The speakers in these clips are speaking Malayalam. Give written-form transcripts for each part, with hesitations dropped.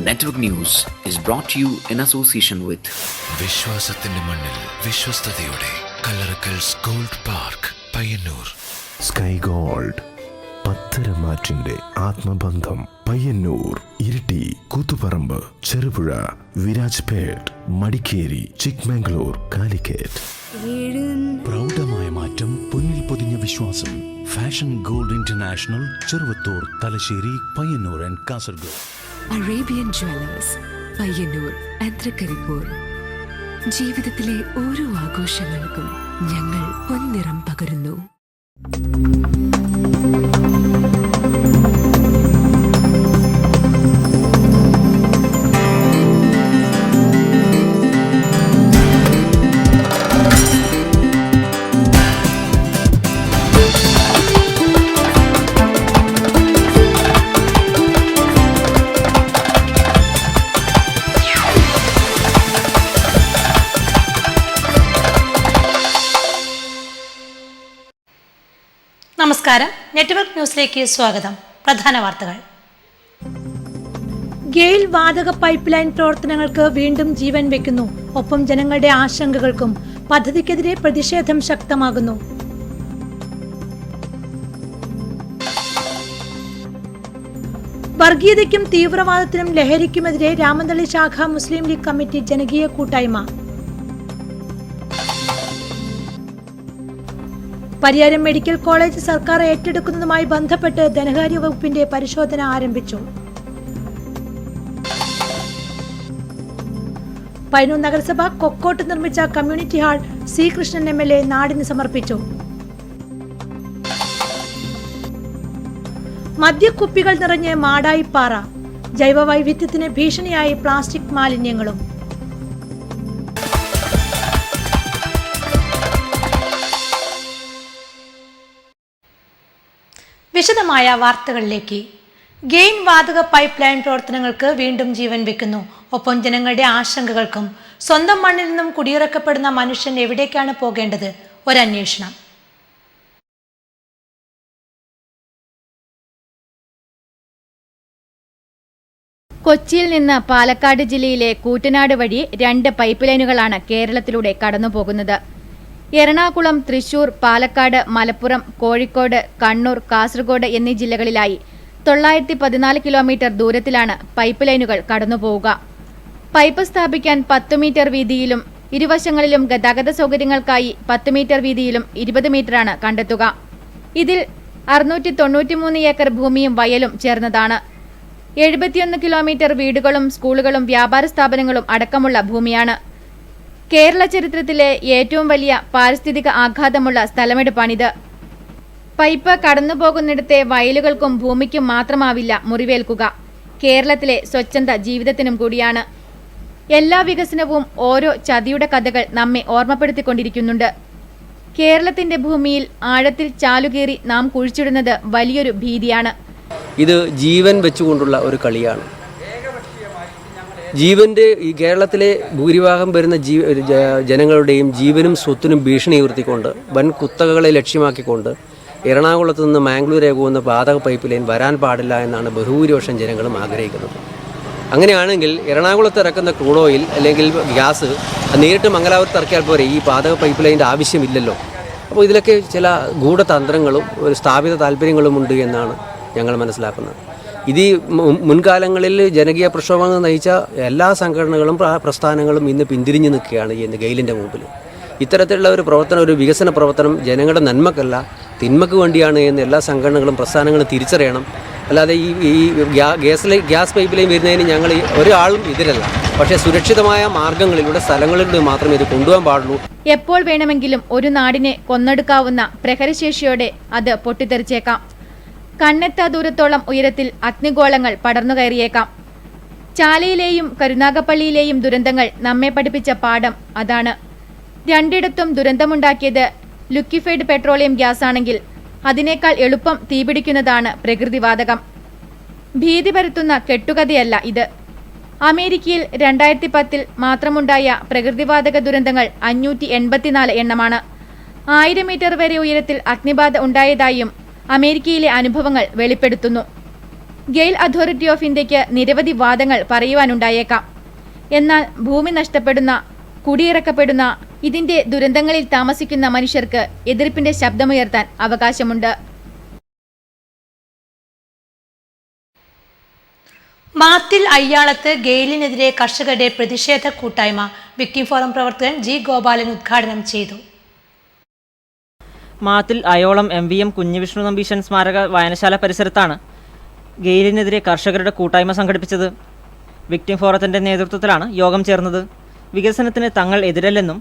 Network News is brought to you in association with വിശ്വാസത്തിന്റെ മണ്ണിൽ വിശ്വസ്തയോടെ Kallarakkals gold park Payyanur. Sky gold പത്തരമാറ്റിന്റെ ആത്മബന്ധം. പയ്യന്നൂർ, ഇരിട്ടി, കൂത്തുപറമ്പ്, ചെറുപുഴ, വിരാജ്പേട്ട്, മടിക്കേരി, ചിക്മംഗ്ലൂർ, കാലിക്കറ്റ്. പ്രൗഢമായ മാറ്റം, പൊന്നിൽ പൊതിഞ്ഞ വിശ്വാസം. Fashion Gold International, Cheruvathur, Thalassery, Payyanur and Kasaragod. Arabian Jewellers, Payyanur and Thrikaripur. ജീവിതത്തിലെ ഓരോ ആഘോഷങ്ങൾക്കും ഞങ്ങൾ പൊൻനിറം പകരുന്നു. നമസ്കാരം. നെറ്റ്വർക്ക് ന്യൂസിലേക്ക് സ്വാഗതം. പ്രധാന വാർത്തകൾ. ഗെയിൽ വാതക പൈപ്പ് ലൈൻ പ്രവർത്തനങ്ങൾക്ക് വീണ്ടും ജീവൻ വെക്കുന്നു. ഒപ്പം ജനങ്ങളുടെ ആശങ്കകൾക്കും പദ്ധതിക്കെതിരെ പ്രതിഷേധം ശക്തമാകുന്നു. വർഗീയതയ്ക്കും തീവ്രവാദത്തിനും ലഹരിക്കുമെതിരെ രാമന്തളി ശാഖ മുസ്ലിം ലീഗ് കമ്മിറ്റി ജനകീയ കൂട്ടായ്മ. പരിയാരം മെഡിക്കൽ കോളേജ് സർക്കാർ ഏറ്റെടുക്കുന്നതുമായി ബന്ധപ്പെട്ട് ധനകാര്യ വകുപ്പിന്റെ പരിശോധന ആരംഭിച്ചു. പയ്യന്നൂർ നഗരസഭ കൊക്കോട്ട് നിർമ്മിച്ച community hall C Krishnan MLA നാടിന് സമർപ്പിച്ചു. മദ്യക്കുപ്പികൾ നിറഞ്ഞ് മാടായിപ്പാറ. ജൈവവൈവിധ്യത്തിന് ഭീഷണിയായി പ്ലാസ്റ്റിക് മാലിന്യങ്ങളും. വിശദമായ വാർത്തകളിലേക്ക്. ഗെയിൻ വാതക പൈപ്പ് ലൈൻ പ്രവർത്തനങ്ങൾക്ക് വീണ്ടും ജീവൻ വെക്കുന്നു. ഒപ്പം ജനങ്ങളുടെ ആശങ്കകൾക്കും സ്വന്തം മണ്ണിൽ നിന്നും കുടിയിറക്കപ്പെടുന്ന മനുഷ്യൻ എവിടേക്കാണ് പോകേണ്ടത്? ഒരന്വേഷണം. കൊച്ചിയിൽ നിന്ന് പാലക്കാട് ജില്ലയിലെ കൂറ്റനാട് വഴി 2 പൈപ്പ് ലൈനുകളാണ് കേരളത്തിലൂടെ കടന്നുപോകുന്നത്. എറണാകുളം, തൃശൂർ, പാലക്കാട്, മലപ്പുറം, കോഴിക്കോട്, കണ്ണൂർ, കാസർഗോഡ് എന്നീ ജില്ലകളിലായി 914 കിലോമീറ്റർ ദൂരത്തിലാണ് പൈപ്പ് ലൈനുകൾ കടന്നുപോവുക. പൈപ്പ് സ്ഥാപിക്കാൻ 10 മീറ്റർ വീതിയിലും ഇരുവശങ്ങളിലും ഗതാഗത സൗകര്യങ്ങൾക്കായി 10 മീറ്റർ വീതിയിലും 20 മീറ്ററാണ് കണ്ടെത്തുക. ഇതിൽ 693 ഏക്കർ ഭൂമിയും വയലും ചേർന്നതാണ്. 71 കിലോമീറ്റർ വീടുകളും സ്കൂളുകളും വ്യാപാര സ്ഥാപനങ്ങളും അടക്കമുള്ള ഭൂമിയാണ്. കേരള ചരിത്രത്തിലെ ഏറ്റവും വലിയ പാരിസ്ഥിതിക ആഘാതമുള്ള സ്ഥലമെടുപ്പാണിത്. പൈപ്പ് കടന്നുപോകുന്നിടത്തെ വയലുകൾക്കും ഭൂമിക്കും മാത്രമാവില്ല മുറിവേൽക്കുക, കേരളത്തിലെ സ്വച്ഛന്ത ജീവിതത്തിനും കൂടിയാണ്. എല്ലാ വികസനവും ഓരോ ചതിയുടെ കഥകൾ നമ്മെ ഓർമ്മപ്പെടുത്തിക്കൊണ്ടിരിക്കുന്നുണ്ട്. കേരളത്തിന്റെ ഭൂമിയിൽ ആഴത്തിൽ ചാലുകീറി നാം കുഴിച്ചിടുന്നത് വലിയൊരു ഭീതിയാണ്. ഇത് ജീവൻ വെച്ചുകൊണ്ടുള്ള ഒരു കളിയാണ്. ജീവൻ്റെ ഈ കേരളത്തിലെ ഭൂരിഭാഗം വരുന്ന ജനങ്ങളുടെയും ജീവനും സ്വത്തിനും ഭീഷണി ഉയർത്തിക്കൊണ്ട് വൻ കുത്തകകളെ ലക്ഷ്യമാക്കിക്കൊണ്ട് എറണാകുളത്ത് നിന്ന് മാംഗ്ലൂരേക്ക് പോകുന്ന വാതക പൈപ്പ് ലൈൻ വരാൻ പാടില്ല എന്നാണ് ബഹുഭൂരിപക്ഷം ജനങ്ങളും ആഗ്രഹിക്കുന്നത്. അങ്ങനെയാണെങ്കിൽ എറണാകുളത്ത് ഇറക്കുന്ന ക്രൂഡ് ഓയിൽ അല്ലെങ്കിൽ ഗ്യാസ് നേരിട്ട് മംഗലാപുരത്ത് ഇറക്കിയാൽ പോരെ, ഈ വാതക പൈപ്പ് ലൈൻ്റെ ആവശ്യമില്ലല്ലോ. അപ്പോൾ ഇതിലൊക്കെ ചില ഗൂഢതന്ത്രങ്ങളും ഒരു സ്ഥാപിത താല്പര്യങ്ങളുമുണ്ട് എന്നാണ് ഞങ്ങൾ മനസ്സിലാക്കുന്നത്. ഇത് മുൻകാലങ്ങളിൽ ജനകീയ പ്രക്ഷോഭങ്ങൾ നയിച്ച എല്ലാ സംഘടനകളും പ്രസ്ഥാനങ്ങളും ഇന്ന് പിന്തിരിഞ്ഞു നിൽക്കുകയാണ് ഈ ഗെയിലിൻ്റെ മുമ്പിൽ. ഇത്തരത്തിലുള്ള ഒരു പ്രവർത്തനം, ഒരു വികസന പ്രവർത്തനം ജനങ്ങളുടെ നന്മക്കല്ല തിന്മക്ക് വേണ്ടിയാണ് എന്ന് എല്ലാ സംഘടനകളും പ്രസ്ഥാനങ്ങളും തിരിച്ചറിയണം. അല്ലാതെ ഈ ഗ്യാസ് പൈപ്പ് ലൈൻ വരുന്നതിന് ഞങ്ങൾ ഒരാളും എതിരല്ല. പക്ഷേ സുരക്ഷിതമായ മാർഗങ്ങളിലൂടെ സ്ഥലങ്ങളിലൂടെ മാത്രമേ ഇത് കൊണ്ടുപോകാൻ പാടുള്ളൂ. എപ്പോൾ വേണമെങ്കിലും ഒരു നാടിനെ കൊന്നെടുക്കാവുന്ന പ്രഹരശേഷിയോടെ അത് പൊട്ടിത്തെറിച്ചേക്കാം. കണ്ണെത്താ ദൂരത്തോളം ഉയരത്തിൽ അഗ്നിഗോളങ്ങൾ പടർന്നു കയറിയേക്കാം. ചാലയിലെയും കരുനാഗപ്പള്ളിയിലെയും ദുരന്തങ്ങൾ നമ്മെ പഠിപ്പിച്ച പാഠം അതാണ്. രണ്ടിടത്തും ദുരന്തമുണ്ടാക്കിയത് ലിക്വിഫൈഡ് പെട്രോളിയം ഗ്യാസ് ആണെങ്കിൽ അതിനേക്കാൾ എളുപ്പം തീപിടിക്കുന്നതാണ് പ്രകൃതിവാതകം. ഭീതി പരത്തുന്ന കെട്ടുകഥയല്ല ഇത്. അമേരിക്കയിൽ 2010 മാത്രമുണ്ടായ പ്രകൃതിവാതക ദുരന്തങ്ങൾ 584 എണ്ണമാണ്. 1000 മീറ്റർ വരെ ഉയരത്തിൽ അഗ്നിബാധ ഉണ്ടായതായും അമേരിക്കയിലെ അനുഭവങ്ങൾ വെളിപ്പെടുത്തുന്നു. ഗെയിൽ അതോറിറ്റി ഓഫ് ഇന്ത്യക്ക് നിരവധി വാദങ്ങൾ പറയുവാനുണ്ടായേക്കാം. എന്നാൽ ഭൂമി നഷ്ടപ്പെടുന്ന, കുടിയിറക്കപ്പെടുന്ന, ഇതിന്റെ ദുരന്തങ്ങളിൽ താമസിക്കുന്ന മനുഷ്യർക്ക് എതിർപ്പിന്റെ ശബ്ദമുയർത്താൻ അവകാശമുണ്ട്. മാത്തിൽ അയ്യാളത്ത് ഗെയിലിനെതിരെ കർഷകരുടെ പ്രതിഷേധ കൂട്ടായ്മ വിക്ടിം ഫോറം പ്രവർത്തകൻ ജി ഗോപാലൻ ഉദ്ഘാടനം ചെയ്തു. മാത്തിൽ അയോളം MVM കുഞ്ഞിവിഷ്ണു നമ്പീശൻ സ്മാരക വായനശാല പരിസരത്താണ് ഗെയിലിനെതിരെ കർഷകരുടെ കൂട്ടായ്മ സംഘടിപ്പിച്ചത്. വിക്ടിം ഫോറത്തിൻ്റെ നേതൃത്വത്തിലാണ് യോഗം ചേർന്നത്. വികസനത്തിന് തങ്ങൾ എതിരല്ലെന്നും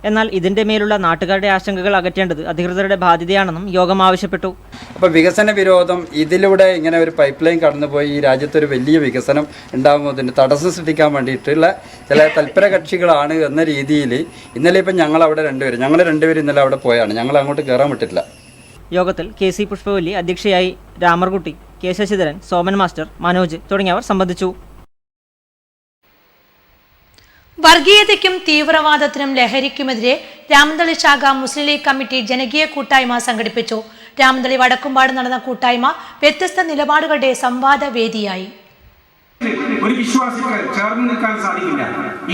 എന്നാൽ ഇതിൻ്റെ മേലുള്ള നാട്ടുകാരുടെ ആശങ്കകൾ അകറ്റേണ്ടത് അധികൃതരുടെ ബാധ്യതയാണെന്നും യോഗം ആവശ്യപ്പെട്ടു. അപ്പോൾ വികസന വിരോധം ഇതിലൂടെ ഇങ്ങനെ ഒരു പൈപ്പ് ലൈൻ കടന്നുപോയി ഈ രാജ്യത്തൊരു വലിയ വികസനം ഉണ്ടാകുന്നതിന് തടസ്സം സൃഷ്ടിക്കാൻ വേണ്ടിയിട്ടുള്ള ചില തൽപര കക്ഷികളാണ് എന്ന രീതിയിൽ ഇന്നലെ ഇപ്പം ഞങ്ങൾ രണ്ടുപേരും ഇന്നലെ അവിടെ പോയാണ്. ഞങ്ങൾ അങ്ങോട്ട് കയറാൻ വിട്ടിട്ടില്ല. യോഗത്തിൽ KC പുഷ്പവല്ലി അധ്യക്ഷയായി. രാമർകുട്ടി, K ശശിധരൻ, സോമൻ മാസ്റ്റർ, മനോജ് തുടങ്ങിയവർ സംബന്ധിച്ചു. വർഗീയതയ്ക്കും തീവ്രവാദത്തിനും ലഹരിക്കുമെതിരെ രാമന്തളി ശാഖ മുസ്ലിം ലീഗ് കമ്മിറ്റി ജനകീയ കൂട്ടായ്മ സംഘടിപ്പിച്ചു. രാമന്തളി വടക്കുംപാട് നടന്ന കൂട്ടായ്മ വ്യത്യസ്ത നിലപാടുകളുടെ സംവാദ വേദിയായി. ഒരു വിശ്വാസിക്ക് ചേർന്ന് നിൽക്കാൻ സാധിക്കില്ല.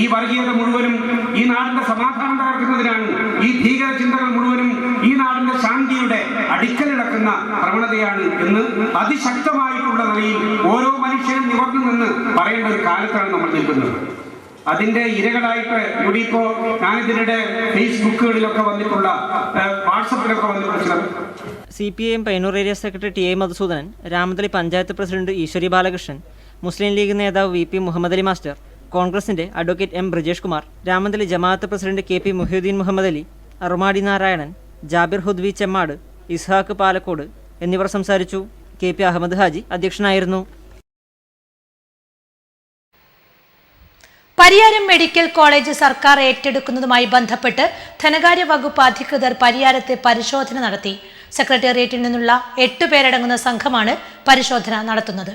ഈ വർഗീയത മുഴുവനും ഈ നാടിന്റെ സമാധാനം തകർക്കുന്നതിനാണ്. ഈ ഭീകര ചിന്തകൾ മുഴുവനും ഈ നാടിന്റെ ശാന്തിയുടെ അടിക്കലിടക്കുന്ന പ്രവണതയാണ് എന്ന് അതിശക്തമായിട്ടുള്ള നിലയിൽ ഓരോ മനുഷ്യനും നിവർന്നു നിന്ന് പറയേണ്ട ഒരു കാലത്താണ് നമ്മൾ നിൽക്കുന്നത്. അതിന്റെ ഇരകളായിട്ട് ഇവിടെ ഇപ്പോൾ ഞാനിതിനിടെ ഫേസ്ബുക്കുകളിലൊക്കെ വന്നിട്ടുള്ള, വാട്സപ്പിലൊക്കെ വന്നിട്ടുള്ള CPIM Payyanur area secretary TA Madhusoodanan, Ramanthali panchayat president Eswari Balakrishnan, Muslim League നേതാവ് VP മുഹമ്മദ് അലി മാസ്റ്റർ, കോൺഗ്രസിന്റെ advocate M Brijesh Kumar, Ramanthali Jamaat president KP Muhyuddin Muhammad Ali, Arumadi Narayanan, Jabir Hudawi Chemmad, Ishaq Palakode എന്നിവർ സംസാരിച്ചു. KP അഹമ്മദ് ഹാജി അധ്യക്ഷനായിരുന്നു. പരിയാരം മെഡിക്കൽ കോളേജ് സർക്കാർ ഏറ്റെടുക്കുന്നതുമായി ബന്ധപ്പെട്ട് ധനകാര്യ വകുപ്പ് അധികൃതർ പരിയാരത്ത് പരിശോധന നടത്തി. സെക്രട്ടേറിയറ്റിൽ നിന്നുള്ള 8 പേരടങ്ങുന്ന സംഘമാണ് പരിശോധന നടത്തുന്നത്.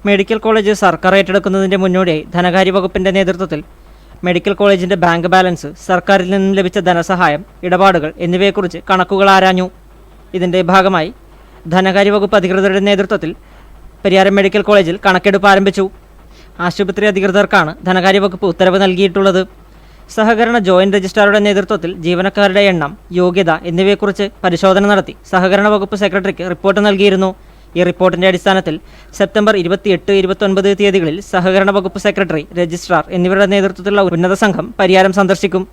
മെഡിക്കൽ കോളേജ് സർക്കാർ ഏറ്റെടുക്കുന്നതിന്റെ മുന്നോടിയായി ധനകാര്യ വകുപ്പിന്റെ നേതൃത്വത്തിൽ മെഡിക്കൽ കോളേജിന്റെ ബാങ്ക് ബാലൻസ്, സർക്കാരിൽ നിന്നും ലഭിച്ച ധനസഹായം, ഇടപാടുകൾ എന്നിവയെക്കുറിച്ച് കണക്കുകൾ ആരാഞ്ഞു. ഇതിന്റെ ഭാഗമായി ധനകാര്യ വകുപ്പ് അധികൃതരുടെ നേതൃത്വത്തിൽ പരിയാരം മെഡിക്കൽ കോളേജിൽ കണക്കെടുപ്പ് ആരംഭിച്ചു. ആശുപത്രി അധികൃതർക്കാണ് ധനകാര്യ വകുപ്പ് ഉത്തരവ് നൽകിയിട്ടുള്ളത്. സഹകരണ ജോയിന്റ് രജിസ്ട്രാറുടെ നേതൃത്വത്തിൽ ജീവനക്കാരുടെ എണ്ണം, യോഗ്യത എന്നിവയെക്കുറിച്ച് പരിശോധന നടത്തി സഹകരണ വകുപ്പ് സെക്രട്ടറിക്ക് റിപ്പോർട്ട് നൽകിയിരുന്നു. ഈ റിപ്പോർട്ടിന്റെ അടിസ്ഥാനത്തിൽ സെപ്റ്റംബർ 28, 29 തീയതികളിൽ സഹകരണ വകുപ്പ് സെക്രട്ടറി, രജിസ്ട്രാർ എന്നിവരുടെ നേതൃത്വത്തിലുള്ള ഉന്നത സംഘം പരിയാരം സന്ദർശിക്കും.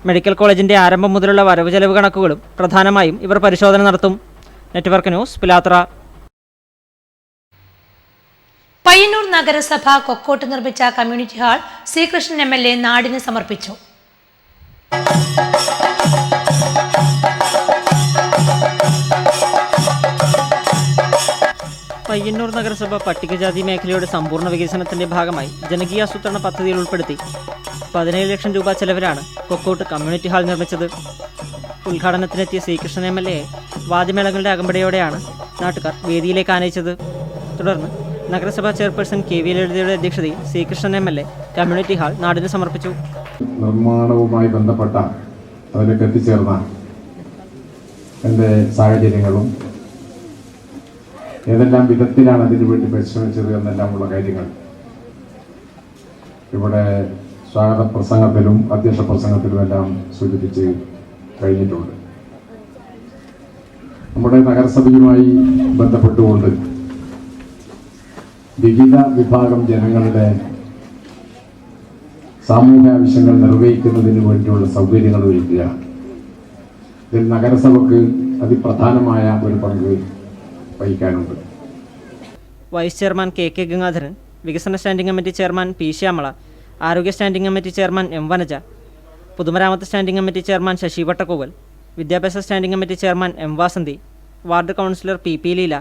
മെഡിക്കൽ കോളേജിന്റെ ആരംഭം മുതലുള്ള വരവ് ചെലവ് കണക്കുകളും പ്രധാനമായും ഇവർ പരിശോധന നടത്തും. നെറ്റ്വർക്ക് ന്യൂസ്, പിലാത്ര. പയ്യന്നൂർ നഗരസഭ കൊക്കോട്ട് നിർമ്മിച്ച കമ്മ്യൂണിറ്റി ഹാൾ ശ്രീകൃഷ്ണൻ MLA നാടിന് സമർപ്പിച്ചു. പയ്യന്നൂർ നഗരസഭ പട്ടികജാതി മേഖലയുടെ സമ്പൂർണ്ണ വികസനത്തിന്റെ ഭാഗമായി ജനകീയാസൂത്രണ പദ്ധതിയിൽ ഉൾപ്പെടുത്തി 17 ലക്ഷം രൂപ ചെലവിലാണ് കൊക്കോട്ട് കമ്മ്യൂണിറ്റി ഹാൾ നിർമ്മിച്ചത്. ഉദ്ഘാടനത്തിനെത്തിയ ശ്രീകൃഷ്ണൻ MLA വാദ്യമേളങ്ങളുടെ അകമ്പടിയോടെയാണ് നാട്ടുകാർ വേദിയിലേക്ക് ആനയിച്ചത്. തുടർന്ന് നഗരസഭാ ചെയർപേഴ്സൺ KV ലളിതയുടെ അധ്യക്ഷതയിൽ ശ്രീകൃഷ്ണൻ MLA കമ്മ്യൂണിറ്റി ഹാൾ നാടിന് സമർപ്പിച്ചു. നിർമ്മാണവുമായി ബന്ധപ്പെട്ട അതിലേക്ക് എത്തിച്ചേർന്ന എൻ്റെ സാഹചര്യങ്ങളും ഏതെല്ലാം വിധത്തിലാണ് അതിനു വേണ്ടി പരിശ്രമിച്ചത് എന്നെല്ലാമുള്ള കാര്യങ്ങൾ ഇവിടെ സ്വാഗത പ്രസംഗത്തിലും അധ്യക്ഷ പ്രസംഗത്തിലുമെല്ലാം സൂചിപ്പിച്ച് കഴിഞ്ഞിട്ടുണ്ട്. നമ്മുടെ നഗരസഭയുമായി ബന്ധപ്പെട്ടുകൊണ്ട് വിവിധ വിഭാഗം ജനങ്ങളുടെ സാമൂഹ്യ ആവശ്യങ്ങൾ നിർവഹിക്കുന്നതിന് വേണ്ടിയുള്ള സൗകര്യങ്ങൾ ഒരുക്കുക. ഇതിൽ നഗരസഭയ്ക്ക് അതിപ്രധാനമായ ഒരു പങ്ക് വഹിക്കാനുണ്ട്. വൈസ് ചെയർമാൻ KK ഗംഗാധരൻ, വികസന standing committee chairman P Shyamala, ആരോഗ്യ standing committee chairman M Vanaja, പൊതുമരാമത്ത് standing committee chairman Sasi Vattakkoval, വിദ്യാഭ്യാസ standing committee chairman M Vasanthi, ward councillor PP Leela,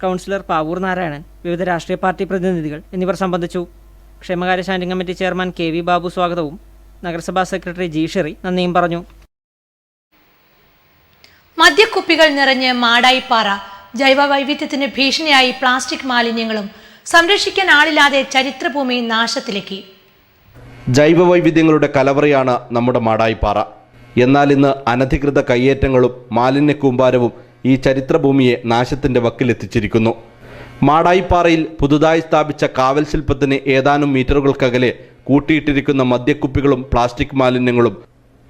councillor Pavoor Narayanan, വിവിധ രാഷ്ട്രീയ പാർട്ടി പ്രതിനിധികൾ എന്നിവർ സംബന്ധിച്ചു. ക്ഷേമകാര്യ standing committee chairman KV Babu സ്വാഗതവും നഗരസഭാ സെക്രട്ടറി G ഷെറി നന്ദിയും പറഞ്ഞു. മദ്യക്കുപ്പികൾ നിറഞ്ഞ് മാടായിപ്പാറ, ജൈവ വൈവിധ്യത്തിന് ഭീഷണിയായി പ്ലാസ്റ്റിക് മാലിന്യങ്ങളും, സംരക്ഷിക്കാൻ ആളില്ലാതെ ചരിത്രഭൂമി നാശത്തിലേക്ക്. ജൈവ വൈവിധ്യങ്ങളുടെ കലവറയാണ് നമ്മുടെ മാടായിപ്പാറ. എന്നാൽ ഇന്ന് അനധികൃത കയ്യേറ്റങ്ങളും മാലിന്യ കൂമ്പാരവും ഈ ചരിത്രഭൂമിയെ നാശത്തിൻ്റെ വക്കിലെത്തിച്ചിരിക്കുന്നു. മാടായിപ്പാറയിൽ പുതുതായി സ്ഥാപിച്ച കാവൽ ശില്പത്തിന് ഏതാനും മീറ്ററുകൾക്കകലെ കൂട്ടിയിട്ടിരിക്കുന്ന മദ്യക്കുപ്പികളും പ്ലാസ്റ്റിക് മാലിന്യങ്ങളും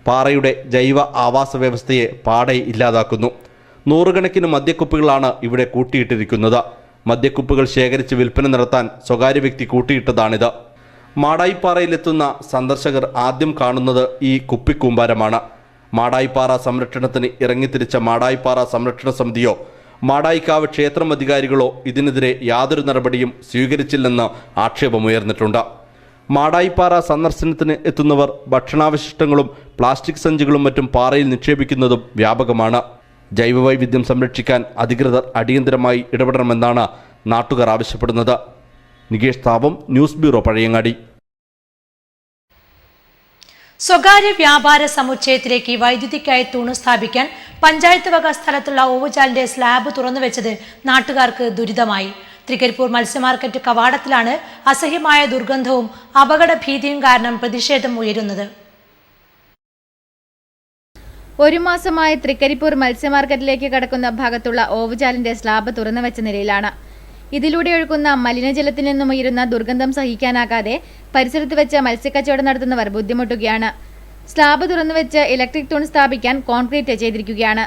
പാറയുടെ ജൈവ ആവാസ വ്യവസ്ഥയെ പാടെ ഇല്ലാതാക്കുന്നു. നൂറുകണക്കിന് മദ്യക്കുപ്പികളാണ് ഇവിടെ കൂട്ടിയിട്ടിരിക്കുന്നത്. മദ്യക്കുപ്പികൾ ശേഖരിച്ച് വിൽപ്പന നടത്താൻ സ്വകാര്യ വ്യക്തി കൂട്ടിയിട്ടതാണിത്. മാടായിപ്പാറയിലെത്തുന്ന സന്ദർശകർ ആദ്യം കാണുന്നത് ഈ കുപ്പിക്കൂമ്പാരമാണ്. മാടായിപ്പാറ സംരക്ഷണത്തിന് ഇറങ്ങിത്തിരിച്ച മാടായിപ്പാറ സംരക്ഷണ സമിതിയോ മാടായിക്കാവ് ക്ഷേത്രം അധികാരികളോ ഇതിനെതിരെ യാതൊരു നടപടിയും സ്വീകരിച്ചില്ലെന്ന് ആക്ഷേപമുയർന്നിട്ടുണ്ട്. മാടായിപ്പാറ സന്ദർശനത്തിന് എത്തുന്നവർ ഭക്ഷണാവശിഷ്ടങ്ങളും പ്ലാസ്റ്റിക് സഞ്ചികളും മറ്റും പാറയിൽ നിക്ഷേപിക്കുന്നതും വ്യാപകമാണ്. ജൈവവൈവിധ്യം സംരക്ഷിക്കാൻ അധികൃതർ അടിയന്തരമായി ഇടപെടണമെന്നാണ് നാട്ടുകാർ ആവശ്യപ്പെടുന്നത്. നികേഷ് താപം, ന്യൂസ് ബ്യൂറോ, പഴയങ്ങാടി. സ്വകാര്യ വ്യാപാര സമുച്ചയത്തിലേക്ക് വൈദ്യുതിക്കായി തൂണ് സ്ഥാപിക്കാൻ പഞ്ചായത്ത് വക സ്ഥലത്തുള്ള ഓവുചാലിന്റെ സ്ലാബ് തുറന്നുവെച്ചത് നാട്ടുകാർക്ക് ദുരിതമായി. തൃക്കരിപ്പൂർ മത്സ്യമാർക്കറ്റ് കവാടത്തിലാണ് അസഹ്യമായ ദുർഗന്ധവും അപകട ഭീതിയും കാരണം പ്രതിഷേധം ഉയരുന്നത്. ഒരു മാസമായി തൃക്കരിപ്പൂർ മത്സ്യമാർക്കറ്റിലേക്ക് കടക്കുന്ന ഭാഗത്തുള്ള ഓവുചാലിന്റെ സ്ലാബ് തുറന്നുവെച്ച നിലയിലാണ്. ഇതിലൂടെ ഒഴുകുന്ന മലിനജലത്തിൽ നിന്നും ഉയരുന്ന ദുർഗന്ധം സഹിക്കാനാകാതെ പരിസരത്ത് വെച്ച് മത്സ്യക്കച്ചവടം നടത്തുന്നവർ ബുദ്ധിമുട്ടുകയാണ്. സ്ലാബ് തുറന്നുവെച്ച് ഇലക്ട്രിക് തൂൺ സ്ഥാപിക്കാൻ കോൺക്രീറ്റ് ചെയ്തിരിക്കുകയാണ്.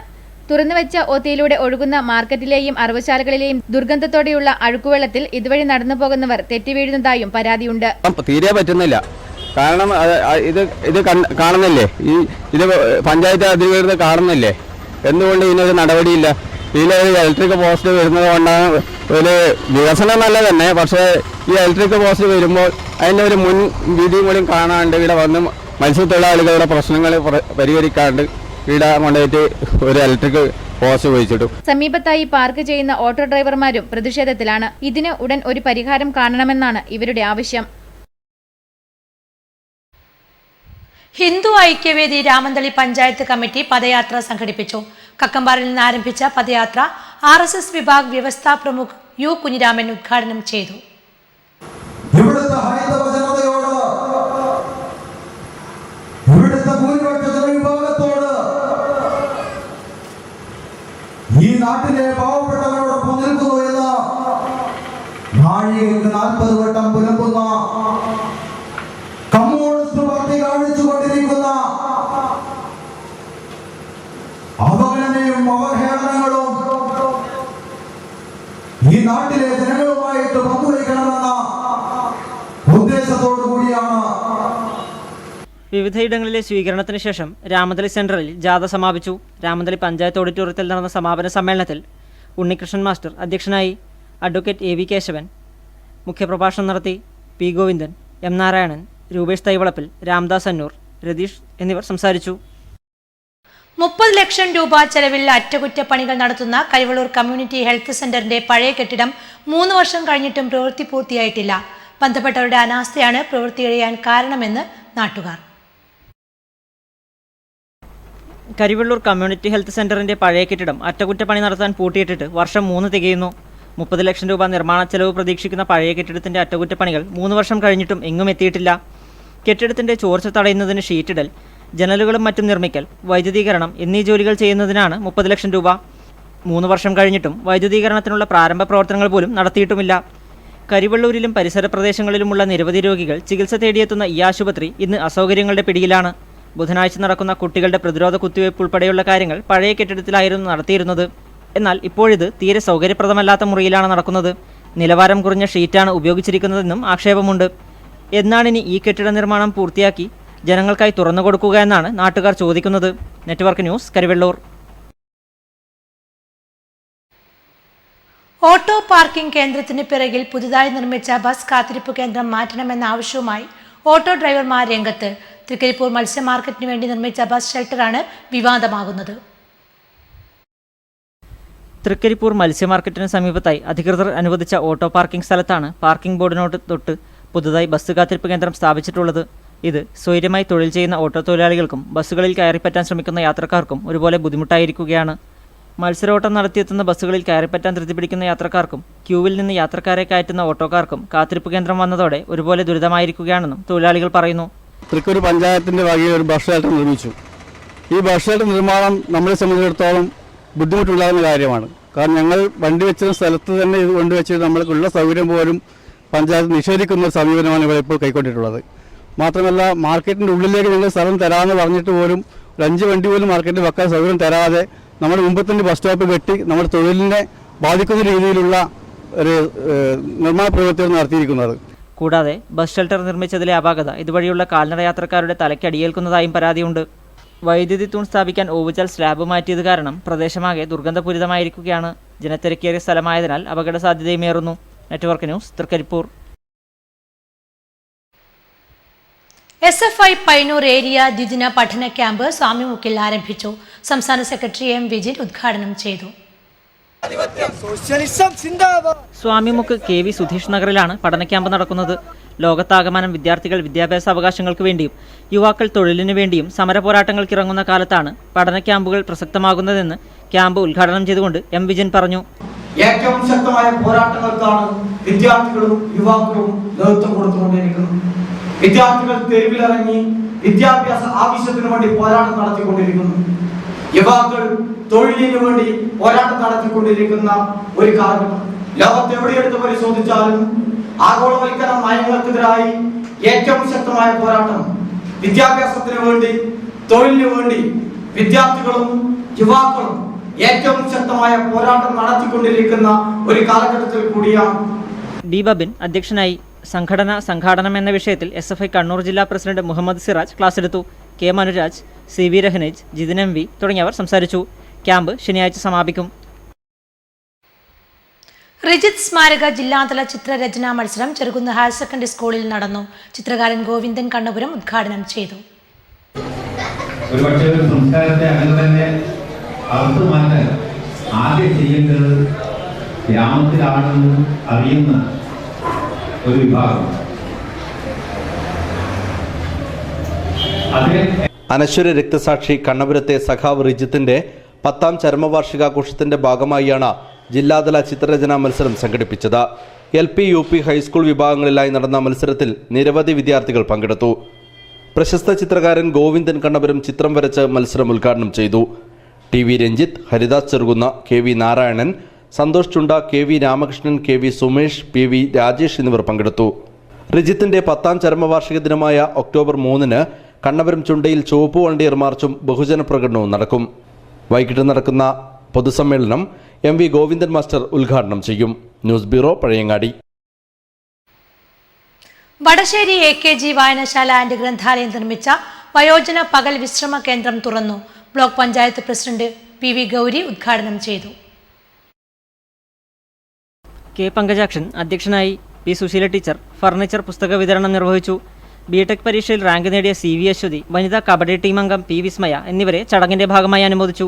തുറന്നുവെച്ച ഒത്തിയിലൂടെ ഒഴുകുന്ന മാർക്കറ്റിലെയും അറവുശാലകളിലെയും ദുർഗന്ധത്തോടെയുള്ള അഴുക്കുവെള്ളത്തിൽ ഇതുവഴി നടന്നു പോകുന്നവർ തെറ്റിവീഴുന്നതായും പരാതിയുണ്ട്. തീരെ പറ്റുന്നില്ല. കാരണം ഇത് കാണുന്നില്ലേ, ഇത് പഞ്ചായത്ത് അധികൃതർ കാണുന്നില്ലേ, എന്തുകൊണ്ട് ഇതിനൊരു നടപടിയില്ല? ഇതിലൊരു ഇലക്ട്രിക് പോസ്റ്റ് വരുന്നത് കൊണ്ടാണ് ഒരു വികസനം നല്ല തന്നെ. പക്ഷേ ഈ ഇലക്ട്രിക് പോസ്റ്റ് വരുമ്പോൾ അതിൻ്റെ ഒരു മുൻ വിധിയും കൂടി കാണാണ്ട് ഇവിടെ വന്ന് മത്സ്യത്തൊഴിലാളികളുടെ പ്രശ്നങ്ങൾ പരിഹരിക്കാണ്ട് ഇവിടെ കൊണ്ടുപോയിട്ട് ഒരു ഇലക്ട്രിക് പോസ്റ്റ് വെച്ചിട്ടു. സമീപത്തായി പാർക്ക് ചെയ്യുന്ന ഓട്ടോ ഡ്രൈവർമാരും പ്രതിഷേധത്തിലാണ്. ഇതിന് ഉടൻ ഒരു പരിഹാരം കാണണമെന്നാണ് ഇവരുടെ ആവശ്യം. ഹിന്ദു ഐക്യവേദി രാമന്തളി പഞ്ചായത്ത് കമ്മിറ്റി പദയാത്ര സംഘടിപ്പിച്ചു. കക്കമ്പാറിൽ നിന്ന് ആരംഭിച്ച പദയാത്ര RSS വിഭാഗ് വ്യവസ്ഥാ പ്രമുഖ് യു കുഞ്ഞിരാമൻ ഉദ്ഘാടനം ചെയ്തു. ഇവിടുത്തെ ഹൈന്ദവ ജനതയോട്, ഇവിടുത്തെ ഭൂരിപക്ഷ ജനവിഭാഗത്തോട്, ഈ നാട്ടിലെ പാവപ്പെട്ടവരോടൊപ്പം നിൽക്കുന്നു എന്ന് നാഴികയ്ക്ക് 40 വട്ടം പുലമ്പുന്ന കമ്മ്യൂണിസ്റ്റ് പാർട്ടി കാണിച്ചുകൊണ്ടിരിക്കുന്ന അവഗണനയും അവഹേളനങ്ങളും ഈ നാട്ടിലെ ജനങ്ങളുമായിട്ട് പങ്കുവയ്ക്കണമെന്ന ഉദ്ദേശത്തോടു കൂടിയാണ്. വിവിധയിടങ്ങളിലെ സ്വീകരണത്തിന് ശേഷം രാമന്തളി സെൻട്രലിൽ ജാഥ സമാപിച്ചു. രാമന്തളി പഞ്ചായത്ത് ഓഡിറ്റോറിയത്തിൽ നടന്ന സമാപന സമ്മേളനത്തിൽ ഉണ്ണികൃഷ്ണൻ മാസ്റ്റർ അധ്യക്ഷനായി. അഡ്വക്കേറ്റ് AV കേശവൻ മുഖ്യപ്രഭാഷണം നടത്തി. P ഗോവിന്ദൻ, M നാരായണൻ, രൂപേഷ് തൈവളപ്പിൽ, രാംദാസ് അന്നൂർ, രതീഷ് എന്നിവർ സംസാരിച്ചു. 30 ലക്ഷം രൂപ ചെലവിൽ അറ്റകുറ്റപ്പണികൾ നടത്തുന്ന കരിവള്ളൂർ കമ്മ്യൂണിറ്റി ഹെൽത്ത് സെന്ററിന്റെ പഴയ കെട്ടിടം 3 വർഷം കഴിഞ്ഞിട്ടും പ്രവൃത്തി പൂർത്തിയായിട്ടില്ല. ബന്ധപ്പെട്ടവരുടെ അനാസ്ഥയാണ് പ്രവൃത്തി ഇഴയാൻ കാരണമെന്ന് നാട്ടുകാർ. കരിവള്ളൂർ കമ്മ്യൂണിറ്റി ഹെൽത്ത് സെന്ററിന്റെ പഴയ കെട്ടിടം അറ്റകുറ്റപ്പണി നടത്താൻ പൂട്ടിയിട്ടിട്ട് വർഷം 3 തികയുന്നു. 30 ലക്ഷം രൂപ നിർമ്മാണ ചെലവ് പ്രതീക്ഷിക്കുന്ന പഴയ കെട്ടിടത്തിന്റെ അറ്റകുറ്റപ്പണികൾ 3 വർഷം കഴിഞ്ഞിട്ടും എങ്ങും എത്തിയിട്ടില്ല. കെട്ടിടത്തിന്റെ ചോർച്ച തടയുന്നതിന് ഷീറ്റിടൽ, ജനലുകളും മറ്റും നിർമ്മിക്കൽ, വൈദ്യുതീകരണം എന്നീ ജോലികൾ ചെയ്യുന്നതിനാണ് 30 ലക്ഷം രൂപ. 3 വർഷം കഴിഞ്ഞിട്ടും വൈദ്യുതീകരണത്തിനുള്ള പ്രാരംഭ പ്രവർത്തനങ്ങൾ പോലും നടത്തിയിട്ടുമില്ല. കരിവള്ളൂരിലും പരിസര പ്രദേശങ്ങളിലുമുള്ള നിരവധി രോഗികൾ ചികിത്സ തേടിയെത്തുന്ന ഈ ആശുപത്രി ഇന്ന് അസൗകര്യങ്ങളുടെ പിടിയിലാണ്. ബുധനാഴ്ച നടക്കുന്ന കുട്ടികളുടെ പ്രതിരോധ കുത്തിവയ്പ് ഉൾപ്പെടെയുള്ള കാര്യങ്ങൾ പഴയ കെട്ടിടത്തിലായിരുന്നു നടത്തിയിരുന്നത്. എന്നാൽ ഇപ്പോഴിത് തീരെ സൗകര്യപ്രദമല്ലാത്ത മുറിയിലാണ് നടക്കുന്നത്. നിലവാരം കുറഞ്ഞ ഷീറ്റാണ് ഉപയോഗിച്ചിരിക്കുന്നതെന്നും ആക്ഷേപമുണ്ട്. എന്നാണിനി ഈ കെട്ടിട നിർമ്മാണം പൂർത്തിയാക്കി ജനങ്ങൾക്കായി തുറന്നു കൊടുക്കുക എന്നാണ് നാട്ടുകാർ ചോദിക്കുന്നത്. Network news, Karivellur. Auto parking കേന്ദ്രത്തിന് പിറകിൽ പുതുതായി നിർമ്മിച്ച ബസ് കാത്തിരിപ്പ് കേന്ദ്രം മാറ്റണമെന്ന ആവശ്യവുമായി ഓട്ടോ ഡ്രൈവർമാർ രംഗത്ത്. തൃക്കരിപ്പൂർ മത്സ്യ മാർക്കറ്റിന് വേണ്ടി നിർമ്മിച്ച ബസ് ഷെൽട്ടറാണ് വിവാദമാകുന്നത്. തൃക്കരിപ്പൂർ മത്സ്യ മാർക്കറ്റിന് സമീപത്തായി അധികൃതർ അനുവദിച്ച ഓട്ടോ പാർക്കിംഗ് സ്ഥലത്താണ് പാർക്കിംഗ് ബോർഡിനോട് തൊട്ട് പുതുതായി ബസ് കാത്തിരിപ്പ് കേന്ദ്രം സ്ഥാപിച്ചിട്ടുള്ളത്. ഇത് സ്വൈര്യമായി തൊഴിൽ ചെയ്യുന്ന ഓട്ടോ തൊഴിലാളികൾക്കും ബസ്സുകളിൽ കയറിപ്പറ്റാൻ ശ്രമിക്കുന്ന യാത്രക്കാർക്കും ഒരുപോലെ ബുദ്ധിമുട്ടായിരിക്കുകയാണ്. മത്സരോട്ടം നടത്തിയെത്തുന്ന ബസ്സുകളിൽ കയറിപ്പറ്റാൻ ധൃതിപിടിക്കുന്ന യാത്രക്കാർക്കും ക്യൂവിൽ നിന്ന് യാത്രക്കാരെ കയറ്റുന്ന ഓട്ടോക്കാർക്കും കാത്തിരിപ്പ് കേന്ദ്രം വന്നതോടെ ഒരുപോലെ ദുരിതമായിരിക്കുകയാണെന്നും തൊഴിലാളികൾ പറയുന്നു. തൃക്കൂർ പഞ്ചായത്തിൻ്റെ വകയിൽ ഒരു ബസ് ഷെൽട്ടർ നിർമ്മിച്ചു. ഈ ബസ് ഷെൽട്ടർ നിർമ്മാണം നമ്മളെ സംബന്ധിച്ചിടത്തോളം ബുദ്ധിമുട്ടുണ്ടാകുന്ന കാര്യമാണ്. കാരണം ഞങ്ങൾ വണ്ടി വെച്ചിരുന്ന സ്ഥലത്ത് തന്നെ ഇത് കൊണ്ടുവച്ചിട്ട് നമ്മൾക്കുള്ള സൗകര്യം പോലും പഞ്ചായത്ത് നിഷേധിക്കുന്ന ഒരു സമീപനമാണ് ഇവിടെ ഇപ്പോൾ കൈക്കൊണ്ടിട്ടുള്ളത്. മാത്രമല്ല മാർക്കറ്റിൻ്റെ ഉള്ളിലേക്ക് ഞങ്ങൾ സ്ഥലം തരാമെന്ന് പറഞ്ഞിട്ട് പോലും ഒരു 5 വണ്ടി പോലും മാർക്കറ്റിൽ വെക്കാൻ സൗകര്യം തരാതെ നമ്മുടെ മുമ്പത്തിൻ്റെ ബസ് സ്റ്റോപ്പ് വെട്ടി നമ്മുടെ തൊഴിലിനെ ബാധിക്കുന്ന രീതിയിലുള്ള ഒരു നിർമ്മാണ പ്രവൃത്തികൾ നടത്തിയിരിക്കുന്നത്. കൂടാതെ ബസ് ഷെൽട്ടർ നിർമ്മിച്ചതിലെ അപാകത ഇതുവഴിയുള്ള കാൽനട യാത്രക്കാരുടെ തലയ്ക്ക് അടിയേൽക്കുന്നതായും പരാതിയുണ്ട്. വൈദ്യുതി തൂൺ സ്ഥാപിക്കാൻ ഓവുചാൽ സ്ലാബ് മാറ്റിയത് കാരണം പ്രദേശമാകെ ദുർഗന്ധപൂരിതമായിരിക്കുകയാണ്. ജനത്തിരക്കേറിയ സ്ഥലമായതിനാൽ അപകട സാധ്യതയുമേറുന്നു. Network news, Trikaripur. SFI Payyanur area ദ്വിദിന പഠന ക്യാമ്പ് സ്വാമിമുക്കിൽ ആരംഭിച്ചു. സംസ്ഥാന സെക്രട്ടറി M. വിജിൻ ഉദ്ഘാടനം ചെയ്തു. സ്വാമിമുക്ക് KV സുധീഷ് നഗറിലാണ് പഠന ക്യാമ്പ് നടക്കുന്നത്. ലോകത്താകമാനം വിദ്യാർത്ഥികൾ വിദ്യാഭ്യാസ അവകാശങ്ങൾക്ക് വേണ്ടിയും യുവാക്കൾ തൊഴിലിനു വേണ്ടിയും സമര പോരാട്ടങ്ങൾക്കിറങ്ങുന്ന കാലത്താണ് പഠന ക്യാമ്പുകൾ പ്രസക്തമാകുന്നതെന്ന് ക്യാമ്പ് ഉദ്ഘാടനം ചെയ്തുകൊണ്ട് M. വിജിൻ പറഞ്ഞു. ഏറ്റവും ശക്തമായ പോരാട്ടങ്ങൾക്കാണ് വിദ്യാർത്ഥികളും യുവാക്കളും നേതൃത്വം കൊടുത്തുകൊണ്ടിരിക്കുന്നത്. വിദ്യാർത്ഥികൾ തെരുവിലിറങ്ങി വിദ്യാഭ്യാസ ആവശ്യത്തിനു വേണ്ടി പോരാട്ടം നടത്തിക്കൊണ്ടിരിക്കുന്നു. യുവാക്കൾ തൊഴിലിനു വേണ്ടി പോരാട്ടം നടത്തിക്കൊണ്ടിരിക്കുന്ന ഒരു കാലഘട്ടം. ലോകത്ത് എവിടെയെടുത്ത് പരിശോധിച്ചാലും ആഗോളവൽക്കരണ നയങ്ങൾക്കെതിരായി ഏറ്റവും ശക്തമായ പോരാട്ടം വിദ്യാഭ്യാസത്തിന് വേണ്ടി തൊഴിലിനു വേണ്ടി വിദ്യാർത്ഥികളും യുവാക്കളും ഏറ്റവും ശക്തമായ പോരാട്ടം നടത്തിക്കൊണ്ടിരിക്കുന്ന ഒരു കാലഘട്ടത്തിൽ കൂടിയാണ്. D. ബബിൻ അധ്യക്ഷനായി. സംഘാടനം എന്ന വിഷയത്തിൽ SFI കണ്ണൂർ ജില്ലാ പ്രസിഡന്റ് മുഹമ്മദ് സിറാജ് ക്ലാസ് എടുത്തു. K. Manuraj, CV Rahanej, Jithin MV തുടങ്ങിയവർ സംസാരിച്ചു. ക്യാമ്പ് ശനിയാഴ്ച സമാപിക്കും. റിജിത് സ്മാരക ജില്ലാതല ചിത്രരചനാ മത്സരം ചെറുകുന്ന് ഹയർ സെക്കൻഡറി സ്കൂളിൽ നടന്നു. ചിത്രകാരൻ ഗോവിന്ദൻ കണ്ണപുരം ഉദ്ഘാടനം ചെയ്തു. ഒരുപക്ഷെ ഒരു സംസ്കാരത്തെ അങ്ങനെ തന്നെ അർത്ഥമാക്കാൻ ആദ്യം ചെയ്യേണ്ടത് ഗ്രാമത്തിലാണെന്ന് അറിയുന്ന ഒരു വിഭാഗം. അനശ്വര രക്തസാക്ഷി കണ്ണപുരത്തെ സഖാവ് റിജിത്തിന്റെ 10ാം ചരമവാർഷികാഘോഷത്തിന്റെ ഭാഗമായാണ് ജില്ലാതല ചിത്രരചനാ മത്സരം സംഘടിപ്പിച്ചത്. LP, UP, ഹൈസ്കൂൾ വിഭാഗങ്ങളിലായി നടന്ന മത്സരത്തിൽ നിരവധി വിദ്യാർത്ഥികൾ പങ്കെടുത്തു. പ്രശസ്ത ചിത്രകാരൻ ഗോവിന്ദൻ കണ്ണപുരം ചിത്രം വരച്ച് മത്സരം ഉദ്ഘാടനം ചെയ്തു. TV രഞ്ജിത്ത്, ഹരിദാസ് ചെറുകുന്ന, KV നാരായണൻ, സന്തോഷ് ചുണ്ട, KV Ramakrishnan, KV Sumesh, PV Rajesh എന്നിവർ പങ്കെടുത്തു. റിജിത്തിന്റെ 10ാം ചരമവാർഷിക ദിനമായ ഒക്ടോബർ 3-ന് കണ്ണപുരം ചുണ്ടയിൽ ചുവപ്പ് വണ്ടിയർ മാർച്ചും ബഹുജന പ്രകടനവും നടക്കും. വൈകിട്ട് നടക്കുന്ന പൊതുസമ്മേളനം MV ഗോവിന്ദൻ മാസ്റ്റർ ഉദ്ഘാടനം ചെയ്യും. News bureau, Pazhayangadi. Vadasseri AKG വായനശാല ആൻഡ് ഗ്രന്ഥാലയം നിർമ്മിച്ച വയോജന പകൽ വിശ്രമ കേന്ദ്രം തുറന്നു. Block panchayat president PV Gowri ഉദ്ഘാടനം ചെയ്തു. K. പങ്കജാക്ഷൻ അധ്യക്ഷനായി. P. സുശീല ടീച്ചർ ഫർണിച്ചർ പുസ്തക വിതരണം നിർവഹിച്ചു. BTech പരീക്ഷയിൽ റാങ്ക് നേടിയ CV അശ്വതി, വനിതാ കബഡി ടീം അംഗം P. വിസ്മയ എന്നിവരെ ചടങ്ങിന്റെ ഭാഗമായി അനുമോദിച്ചു.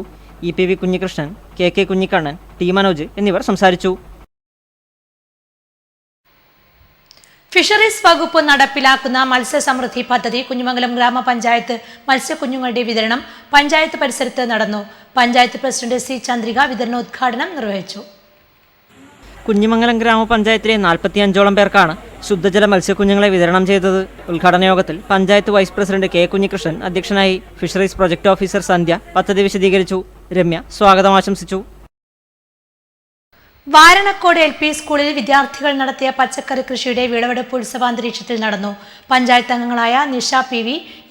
EPV Kunhikrishnan, KK Kunhikannan, T. Manoj എന്നിവർ സംസാരിച്ചു. ഫിഷറീസ് വകുപ്പ് നടപ്പിലാക്കുന്ന മത്സ്യസമൃദ്ധി പദ്ധതി കുഞ്ഞിമംഗലം ഗ്രാമപഞ്ചായത്ത് മത്സ്യക്കുഞ്ഞുങ്ങളുടെ വിതരണം പഞ്ചായത്ത് പരിസരത്ത് നടന്നു. Panchayat president C. ചന്ദ്രിക വിതരണോദ്ഘാടനം നിർവഹിച്ചു. കുഞ്ഞിമംഗലം ഗ്രാമപഞ്ചായത്തിലെ 45ഓളം പേർക്കാണ് ശുദ്ധജല മത്സ്യക്കുഞ്ഞുങ്ങളെ വിതരണം ചെയ്തത്. ഉദ്ഘാടന യോഗത്തിൽ panchayat vice president K. Kunhikrishnan അധ്യക്ഷനായി. ഫിഷറീസ് പ്രൊജക്ട് ഓഫീസർ സന്ധ്യ പദ്ധതി വിശദീകരിച്ചു. രമ്യ സ്വാഗതം ആശംസിച്ചു. വാരണക്കോട് LP സ്കൂളിൽ വിദ്യാർത്ഥികൾ നടത്തിയ പച്ചക്കറി കൃഷിയുടെ വിളവെടുപ്പ് ഉത്സവാന്തരീക്ഷത്തിൽ നടന്നു. പഞ്ചായത്ത് അംഗങ്ങളായ നിഷ PV,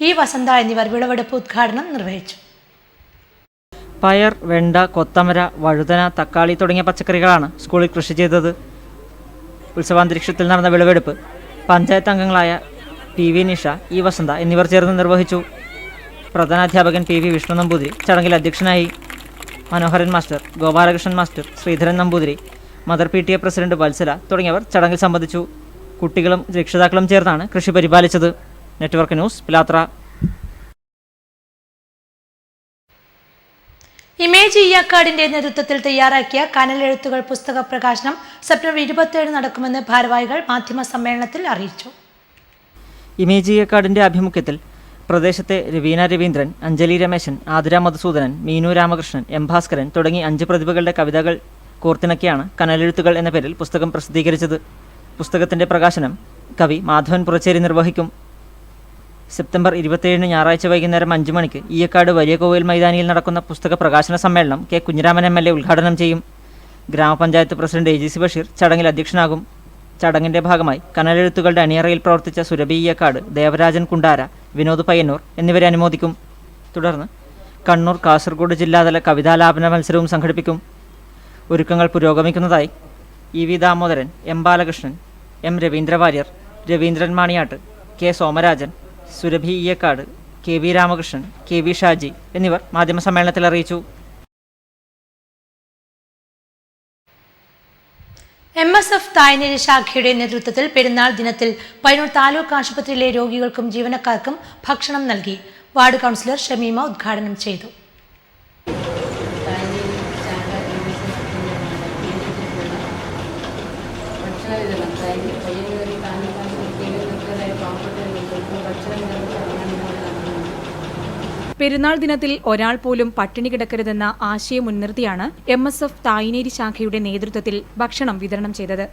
E. വസന്ത എന്നിവർ വിളവെടുപ്പ് ഉദ്ഘാടനം നിർവഹിച്ചു. പയർ, വെണ്ട, കൊത്തമര, വഴുതന, തക്കാളി തുടങ്ങിയ പച്ചക്കറികളാണ് സ്കൂളിൽ കൃഷി ചെയ്തത്. ഉത്സവാന്തരീക്ഷത്തിൽ നടന്ന വിളവെടുപ്പ് പഞ്ചായത്ത് അംഗങ്ങളായ PV നിഷ, E. വസന്ത എന്നിവർ ചേർന്ന് നിർവഹിച്ചു. പ്രധാനാധ്യാപകൻ PV വിഷ്ണു നമ്പൂതിരി ചടങ്ങിൽ അധ്യക്ഷനായി. Manoharan master, Gopalakrishnan master, Sreedharan Namboothiri, mother PTA president Vatsala തുടങ്ങിയവർ ചടങ്ങിൽ സംബന്ധിച്ചു. കുട്ടികളും രക്ഷിതാക്കളും ചേർന്നാണ് കൃഷി പരിപാലിച്ചത്. Network news, Pilathara. ഇമേജ് ഇയ്യാക്കാടിന്റെ നേതൃത്വത്തിൽ തയ്യാറാക്കിയ കനലെഴുത്തുകൾ പുസ്തക പ്രകാശനം സെപ്റ്റംബർ 27 നടക്കുമെന്ന് ഭാരവാഹികൾ മാധ്യമ സമ്മേളനത്തിൽ അറിയിച്ചു. ഇമേജ് ഇയ്യാക്കാടിന്റെ ആഭിമുഖ്യത്തിൽ പ്രദേശത്തെ രവീന രവീന്ദ്രൻ, അഞ്ജലി രമേശൻ, ആതിര മധുസൂദനൻ, മീനു രാമകൃഷ്ണൻ, M. ഭാസ്കരൻ തുടങ്ങി 5 പ്രതിഭകളുടെ കവിതകൾ കോർത്തിണക്കിയാണ് കനലെഴുത്തുകൾ എന്ന പേരിൽ പുസ്തകം പ്രസിദ്ധീകരിച്ചത്. പുസ്തകത്തിന്റെ പ്രകാശനം കവി മാധവൻ പുറച്ചേരി നിർവഹിക്കും. സെപ്റ്റംബർ 27 ഞായറാഴ്ച വൈകുന്നേരം 5 മണിക്ക് ഈയക്കാട് വലിയ കോവിൽ മൈതാനിയിൽ നടക്കുന്ന പുസ്തക പ്രകാശന സമ്മേളനം കെ കുഞ്ഞിരാമൻ MLA ഉദ്ഘാടനം ചെയ്യും. ഗ്രാമപഞ്ചായത്ത് പ്രസിഡന്റ് AGC ബഷീർ ചടങ്ങിൽ അധ്യക്ഷനാകും. ചടങ്ങിന്റെ ഭാഗമായി കനലെഴുത്തുകളുടെ അണിയറയിൽ പ്രവർത്തിച്ച സുരഭി ഈയക്കാട്, ദേവരാജൻ കുണ്ടാര, വിനോദ് പയ്യന്നൂർ എന്നിവരെ അനുമോദിക്കും. തുടർന്ന് കണ്ണൂർ, കാസർഗോഡ് ജില്ലാതല കവിതാലാപന മത്സരവും സംഘടിപ്പിക്കും. ഒരുക്കങ്ങൾ പുരോഗമിക്കുന്നതായി EV Damodaran, M Balakrishnan, M രവീന്ദ്രവാര്യർ, Raveendran Maniyat, K Somarajan, Surabhi Eeyakkad, KV Ramakrishnan, KV Shaji എന്നിവർ മാധ്യമസമ്മേളനത്തിൽ അറിയിച്ചു. MSF തായ്നേരി ശാഖയുടെ നേതൃത്വത്തിൽ പെരുന്നാൾ ദിനത്തിൽ പയ്യന്നൂർ താലൂക്ക് ആശുപത്രിയിലെ രോഗികൾക്കും ജീവനക്കാർക്കും ഭക്ഷണം നൽകി. വാർഡ് കൗൺസിലർ ഷമീമ ഉദ്ഘാടനം ചെയ്തു. പെരുന്നാൾ ദിനത്തിൽ ഒരാൾ പോലും പട്ടിണി കിടക്കരുതെന്ന ആശയം മുൻനിർത്തിയാണ് MSF തായ്നേരി ശാഖയുടെ നേതൃത്വത്തിൽ ഭക്ഷണം വിതരണം ചെയ്തത്.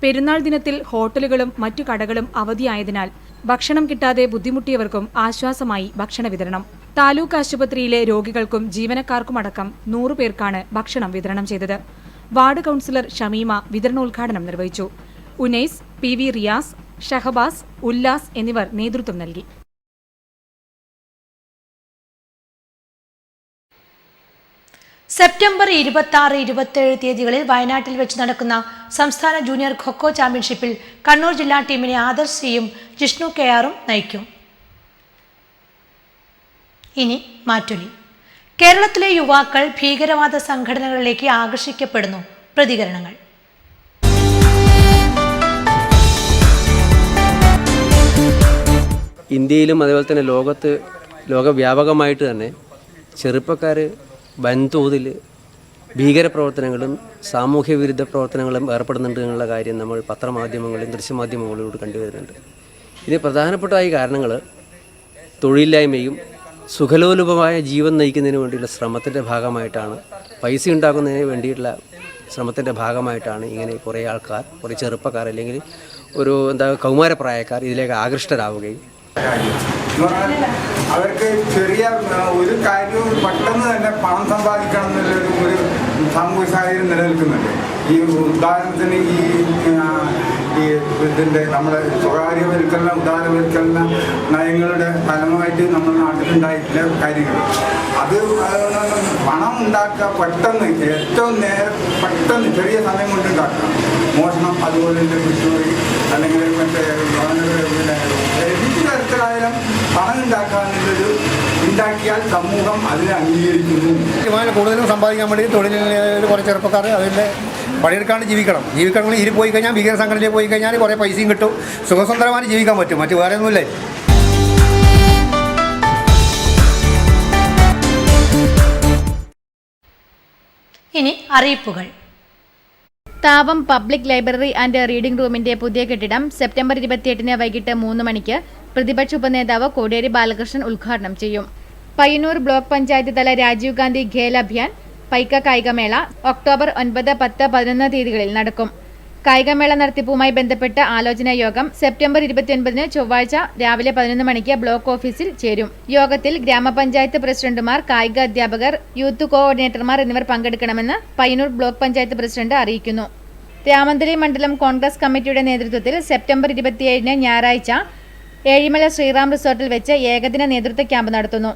പെരുന്നാൾ ദിനത്തിൽ ഹോട്ടലുകളും മറ്റു കടകളും അവധിയായതിനാൽ ഭക്ഷണം കിട്ടാതെ ബുദ്ധിമുട്ടിയവർക്കും ആശ്വാസമായി ഭക്ഷണ വിതരണം. താലൂക്ക് ആശുപത്രിയിലെ രോഗികൾക്കും ജീവനക്കാർക്കുമടക്കം 100 പേർക്കാണ് ഭക്ഷണം വിതരണം ചെയ്തത്. വാർഡ് കൗൺസിലർ ഷമീമ വിതരണോദ്ഘാടനം നിർവഹിച്ചു. ഉനൈസ്, PV റിയാസ്, ഷഹബാസ്, ഉല്ലാസ് എന്നിവർ നേതൃത്വം നൽകി. സെപ്റ്റംബർ 26, 27 തീയതികളിൽ വയനാട്ടിൽ വെച്ച് നടക്കുന്ന സംസ്ഥാന ജൂനിയർ ഖോ-ഖോ ചാമ്പ്യൻഷിപ്പിൽ കണ്ണൂർ ജില്ലാ ടീമിനെ ആദർശ് സിയും ജിഷ്ണു KRഉം നയിക്കും. ഇനി മാറ്റൊലി. കേരളത്തിലെ യുവാക്കൾ ഭീകരവാദ സംഘടനകളിലേക്ക് ആകർഷിക്കപ്പെടുന്നു. പ്രതികരണങ്ങൾ. ഇന്ത്യയിലും അതുപോലെ തന്നെ ലോകവ്യാപകമായിട്ട് തന്നെ ചെറുപ്പക്കാർ വൻതോതിൽ ഭീകരപ്രവർത്തനങ്ങളും സാമൂഹ്യ വിരുദ്ധ പ്രവർത്തനങ്ങളും ഏർപ്പെടുന്നുണ്ട് എന്നുള്ള കാര്യം നമ്മൾ പത്രമാധ്യമങ്ങളിലും ദൃശ്യമാധ്യമങ്ങളിലൂടെ കണ്ടുവരുന്നുണ്ട്. ഇതിന് പ്രധാനപ്പെട്ട കാരണങ്ങൾ തൊഴിലില്ലായ്മയും സുഖലോലുപമായ ജീവൻ നയിക്കുന്നതിന് വേണ്ടിയുള്ള ശ്രമത്തിൻ്റെ ഭാഗമായിട്ടാണ്, പൈസ ഉണ്ടാക്കുന്നതിന് വേണ്ടിയിട്ടുള്ള ശ്രമത്തിൻ്റെ ഭാഗമായിട്ടാണ് ഇങ്ങനെ കുറേ ആൾക്കാർ, കുറേ ചെറുപ്പക്കാർ അല്ലെങ്കിൽ ഒരു കൗമാരപ്രായക്കാർ ഇതിലേക്ക് ആകൃഷ്ടരാവുകയും അവർക്ക് ചെറിയ ഒരു കാര്യവും പെട്ടെന്ന് തന്നെ പണം സമ്പാദിക്കണം എന്നുള്ളൊരു സാമൂഹ്യ സാഹചര്യം നിലനിൽക്കുന്നുണ്ട്. ഈ ഉദാഹരണത്തിന് ഈ ഇതിൻ്റെ നമ്മുടെ സ്വകാര്യവൽക്കരണ ഉദാരവൽക്കരണ നയങ്ങളുടെ ഫലമായിട്ട് നമ്മുടെ നാട്ടിലുണ്ടായിട്ടുള്ള കാര്യങ്ങൾ അത് പണം ഉണ്ടാക്കുക പെട്ടെന്ന് ഏറ്റവും പെട്ടെന്ന് ചെറിയ സമയം കൊണ്ട് ഉണ്ടാക്കുക. മോഷണം, അതുപോലെ തന്നെ കൃഷിവഴി അല്ലെങ്കിൽ മറ്റേ ഏത് തരത്തിലായാലും പണം ഉണ്ടാക്കാനുള്ളൊരു ഉണ്ടാക്കിയാൽ സമൂഹം അതിനെ അംഗീകരിക്കുന്നു. കൂടുതലും സമ്പാദിക്കാൻ വേണ്ടി തൊഴിലിൽ കുറേ ചെറുപ്പക്കാർ അതിൻ്റെ പണിയെടുക്കാണ്ട് ജീവിക്കണമെങ്കിൽ ഇതിൽ പോയി കഴിഞ്ഞാൽ ഭീകര സംഘടനയിൽ പോയി കഴിഞ്ഞാൽ കുറേ പൈസയും കിട്ടും, സുഖസുന്ദരമായി ജീവിക്കാൻ പറ്റും, മറ്റു വേറെ ഒന്നുമില്ലേ. ഇനി അറിയിപ്പുകൾ. താപം പബ്ലിക് ലൈബ്രറി ആൻഡ് റീഡിംഗ് റൂമിന്റെ പുതിയ കെട്ടിടം സെപ്റ്റംബർ 28 വൈകിട്ട് 3 മണിക്ക് പ്രതിപക്ഷ ഉപനേതാവ് കോടിയേരി ബാലകൃഷ്ണൻ ഉദ്ഘാടനം ചെയ്യും. പയ്യന്നൂർ ബ്ലോക്ക് പഞ്ചായത്ത് തല രാജീവ് ഗാന്ധി ഖേൽ അഭിയാൻ പൈക്ക കായികമേള ഒക്ടോബർ 9, 10, 11 തീയതികളിൽ നടക്കും. കായികമേള നടത്തിപ്പുമായി ബന്ധപ്പെട്ട ആലോചനാ യോഗം സെപ്റ്റംബർ 29 ചൊവ്വാഴ്ച രാവിലെ 11 മണിക്ക് ബ്ലോക്ക് ഓഫീസിൽ ചേരും. യോഗത്തിൽ ഗ്രാമപഞ്ചായത്ത് പ്രസിഡന്റുമാർ, കായിക അധ്യാപകർ, യൂത്ത് കോഓർഡിനേറ്റർമാർ എന്നിവർ പങ്കെടുക്കണമെന്ന് പയ്യന്നൂർ ബ്ലോക്ക് പഞ്ചായത്ത് പ്രസിഡന്റ് അറിയിക്കുന്നു. രാമന്തലി മണ്ഡലം കോൺഗ്രസ് കമ്മിറ്റിയുടെ നേതൃത്വത്തിൽ സെപ്റ്റംബർ 27 ഞായറാഴ്ച ഏഴിമല ശ്രീറാം റിസോർട്ടിൽ വെച്ച് ഏകദിന നേതൃത്വ ക്യാമ്പ് നടത്തുന്നു.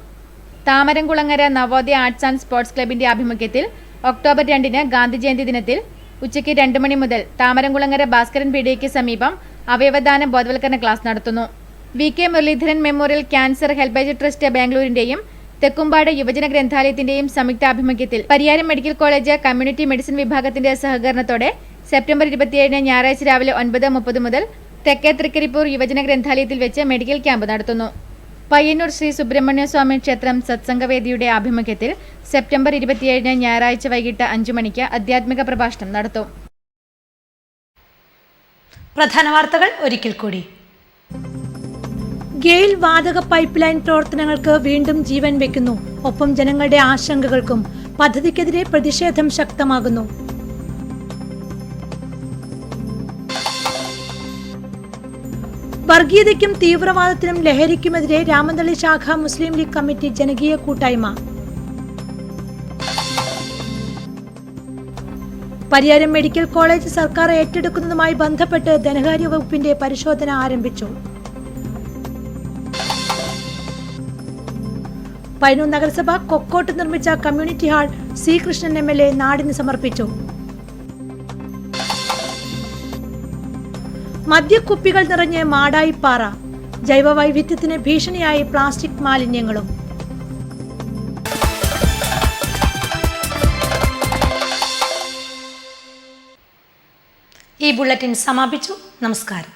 Thamaramkulangara Navodaya arts and sports ക്ലബിന്റെ ആഭിമുഖ്യത്തിൽ ഒക്ടോബർ 2 ഗാന്ധി ജയന്തി ദിനത്തിൽ ഉച്ചയ്ക്ക് 2 മണി മുതൽ താമരംകുളങ്ങര ഭാസ്കരൻ പീടികയ്ക്ക് സമീപം അവയവദാന ബോധവൽക്കരണ ക്ലാസ് നടത്തുന്നു. VK Muraleedharan memorial cancer helpage trust ബാംഗ്ലൂരിന്റെയും തെക്കുംപാട് യുവജന ഗ്രന്ഥാലയത്തിന്റെയും സംയുക്താഭിമുഖ്യത്തിൽ Pariyaram medical college community medicine വിഭാഗത്തിന്റെ സഹകരണത്തോടെ സെപ്റ്റംബർ 27 ഞായറാഴ്ച രാവിലെ 9:30 മുതൽ തെക്കേ തൃക്കരിപ്പൂർ യുവജന ഗ്രന്ഥാലയത്തിൽ വെച്ച് മെഡിക്കൽ ക്യാമ്പ് നടത്തുന്നു. പയ്യന്നൂർ ശ്രീ സുബ്രഹ്മണ്യ സ്വാമി ക്ഷേത്രം സത്സംഗവേദിയുടെ ആഭിമുഖ്യത്തിൽ സെപ്റ്റംബർ 27 ഞായറാഴ്ച വൈകിട്ട് 5 മണിക്ക് ആധ്യാത്മിക പ്രഭാഷണം നടത്തും. പ്രധാന വാർത്തകൾ ഒരിക്കൽ കൂടി. ഗെയിൽ വാതക പൈപ്പ് ലൈൻ പ്രവർത്തനങ്ങൾക്ക് വീണ്ടും ജീവൻ വെക്കുന്നു. ഒപ്പം ജനങ്ങളുടെ ആശങ്കകൾക്കും പദ്ധതിക്കെതിരെ പ്രതിഷേധം ശക്തമാകുന്നു. വർഗീയതയ്ക്കും തീവ്രവാദത്തിനും ലഹരിക്കുമെതിരെ രാമന്തളി ശാഖ മുസ്ലിം ലീഗ് കമ്മിറ്റി ജനകീയ കൂട്ടായ്മ. പരിയാരം മെഡിക്കൽ കോളേജ് സർക്കാർ ഏറ്റെടുക്കുന്നതുമായി ബന്ധപ്പെട്ട് ധനകാര്യ വകുപ്പിന്റെ പരിശോധന ആരംഭിച്ചു. പയ്യന്നൂർ നഗരസഭ കൊക്കോട്ട് നിർമ്മിച്ച community hall C Krishnan MLA നാടിന് സമർപ്പിച്ചു. മദ്യക്കുപ്പികൾ നിറഞ്ഞ് മാടായിപ്പാറ, ജൈവവൈവിധ്യത്തിന് ഭീഷണിയായി പ്ലാസ്റ്റിക് മാലിന്യങ്ങളും. ഈ ബുള്ളറ്റിൻ സമാപിച്ചു. നമസ്കാരം.